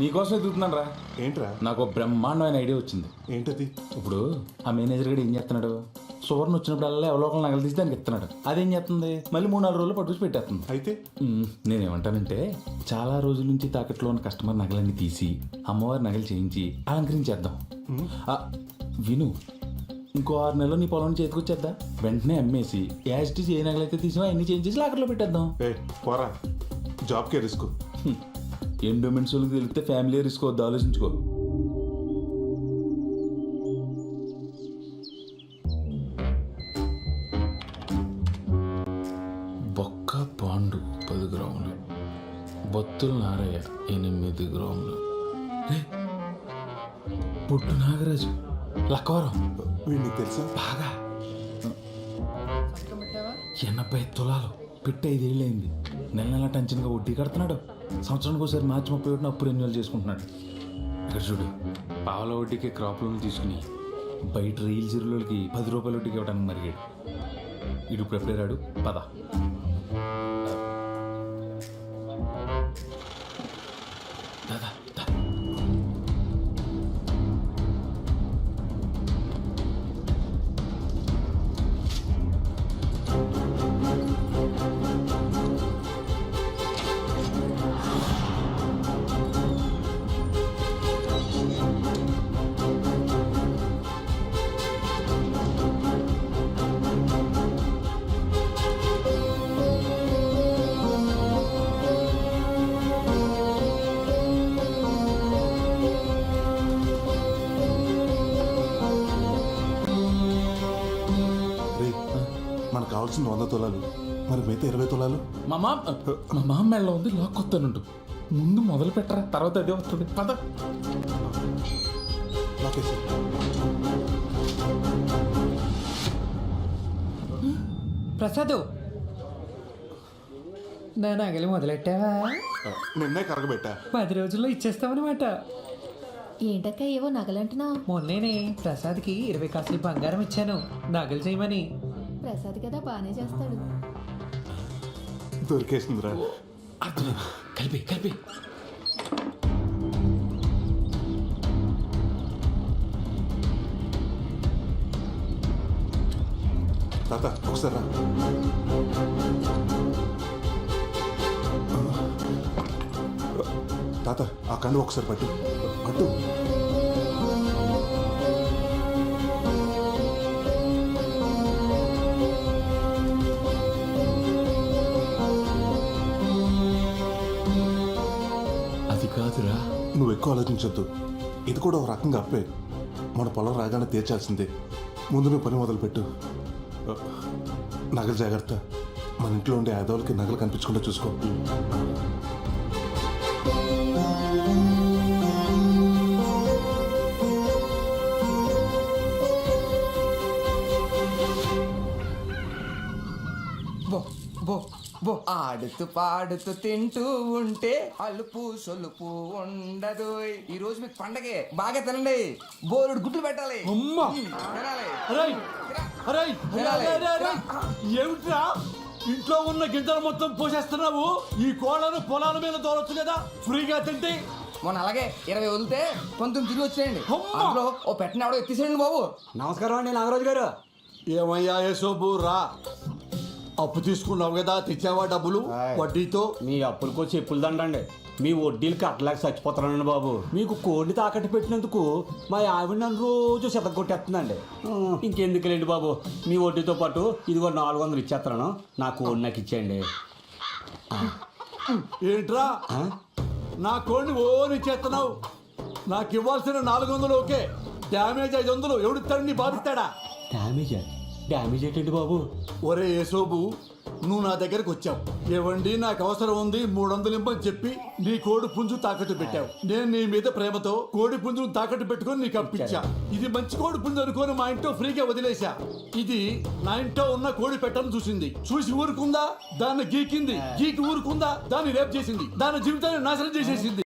నీకోసం ఎదుగుతున్నాను రా. ఏంట్రా? నాకు ఒక బ్రహ్మాండమైన ఐడియా వచ్చింది. ఏంటది? ఇప్పుడు ఆ మేనేజర్ గడు ఏం చేస్తున్నాడు, సువర్ణ వచ్చినప్పుడల్లా ఎవరో ఒకరు నగలు తీసి దానికి ఇస్తున్నాడు. అదేం చేస్తుంది, మళ్ళీ 3-4 రోజులు పట్టుకుని పెట్టేస్తుంది. అయితే నేనేమంటానంటే, చాలా రోజుల నుంచి తాకట్లో ఉన్న కస్టమర్ నగలన్నీ తీసి అమ్మవారి నగలు చేయించి అలంకరించేద్దాం. ఆ, విను, ఇంకో 6 నెలలు నీ పొలం చేతికొచ్చేద్దా, వెంటనే అమ్మేసి యాజిటీస్ ఏ నగలైతే తీసినా అన్ని చేంజ్ లాకర్లో పెట్టేద్దాం. పోరా, జాబ్కే రిస్క్. ఎండోమెంట్స్ వాళ్ళకి తెలిస్తే ఫ్యామిలీ రిస్క్ వద్దు, ఆలోచించుకో. బొక్క పాండు 10 గ్రాములు, బొత్తుల నారయ్య 8 గ్రాములు, పుట్టు నాగరాజు లక్కవరం వీడికి తెలుసా? బాగా 80 తులాలు పెట్టి 5 ఏళ్ళైంది. నెల టెన్షన్గా వడ్డీ కడుతున్నాడు. సంవత్సరానికి ఒకసారి మార్చి 31 అప్పు రెన్యువల్ చేసుకుంటున్నాడు. ఇక్కడ చూడు, పావుల వడ్డీకి క్రాప్ లోన్లు తీసుకుని బయట రీల్ జీరోలకి 10 రూపాయల వడ్డీకి ఇవ్వడానికి మరిగాడు. ఇడు ఇప్పుడు ఎప్పుడే రాడు, పద. దాదా దా. మనకు కావాల్సిన 100 తులాలు, మరి మిగతా 20 తులాలు మా మామ మెళ్ళ ఉంది, లాక్కొస్తానుంటు. ముందు మొదలు పెట్టరా, తర్వాత అదే వస్తుంది, పద. Okay sir. ప్రసాద్, నా నగలు మొదలెట్టావా? నిన్నే కరగబెట్టా. 10 రోజుల్లో ఇచ్చేస్తావన్నమాట. ఏంటక్క ఏవో నగలంటున్నావు? మొన్నేనే ప్రసాద్కి 20 కాసులు బంగారం ఇచ్చాను నగలు చేయమని. ప్రసాద్ కదా బాగానే చేస్తాడు. దొరికేసిందిరా. అర్థమైంది, కలిపి కలిపి. తాత ఒకసారి రా. తాత ఆ కండు ఒకసారి పట్టు పట్టు. అది కాదురా, నువ్వు ఎక్కువ ఆలోచించొద్దు. ఇది కూడా ఒక రకంగా అప్పే. మన పొలం రాగానే తీర్చాల్సిందే. ముందు నువ్వు పని మొదలుపెట్టు. నగలు జాగ్రత్త. మన ఇంట్లో ఉండే ఆదవులకి నగలు కనిపించకుండా చూసుకో. ఆడుతూ పాడుతూ తింటూ ఉంటే అలుపు సొలుపు ఉండదు. ఈ రోజు మీకు పండగే, బాగా తినండి. బోరుడు గుడ్లు పెట్టాలి. తినాలి. ఏమిట్రా ఇంట్లో ఉన్న గింజలు మొత్తం పోసేస్తున్నావు? ఈ కోళ్ళను పొలాల మీద తోలొచ్చు కదా ఫ్రీగా తింటే. మొన్న అలాగే 20 వదిలితే 19 తిరిగి వచ్చేయండి. అందులో ఓ పెట్టిన ఎవడో ఎత్తిసేయండి బాబు. నమస్కారం అండి నాగరాజు గారు. ఏమయ్యా యేసోబు రా, అప్పు తీసుకున్నావు కదా, తెచ్చావా డబ్బులు వడ్డీతో? మీ అప్పులకో చెప్పులు దండండి, మీ వడ్డీలు కట్టలేక చచ్చిపోతానండి బాబు. మీకు కోడిని తాకట్టు పెట్టినందుకు మా ఆవిడ నన్ను రోజు కొట్టేస్తుందండి. ఇంకెందుకులేండి బాబు, మీ వడ్డీతో పాటు ఇదిగో 400 ఇచ్చేస్తున్నాను, నా కోడి నాకు ఇచ్చేయండి. ఏంట్రా నా కోడిని ఓని చేస్తున్నావు? నాకు ఇవ్వాల్సిన 400 ఓకే, డ్యామేజ్ 500 ఎవడిస్తాడు? నీ బాధిస్తాడా? డ్యామేజ్ ఏంటండి బాబు? ఒరే యేసోబు, నువ్వు నా దగ్గరకు వచ్చావు, ఏవండి నాకు అవసరం ఉంది 300 ఇమ్మని చెప్పి నీ కోడి పుంజు తాకట్టు పెట్టావు. నేను నీ మీద ప్రేమతో కోడి పుంజును తాకట్టు పెట్టుకొని నీకు అప్పించా. ఇది మంచి కోడి పుంజు అనుకొని మా ఇంట్లో ఫ్రీగా వదిలేశా. ఇది నా ఇంట్లో ఉన్న కోడి పెట్టను చూసింది, చూసి ఊరుకుందా? దాన్ని గీకి ఊరుకుందా? దాన్ని రేప్ చేసింది, దాని జీవితాన్ని నాశనం చేసేసింది.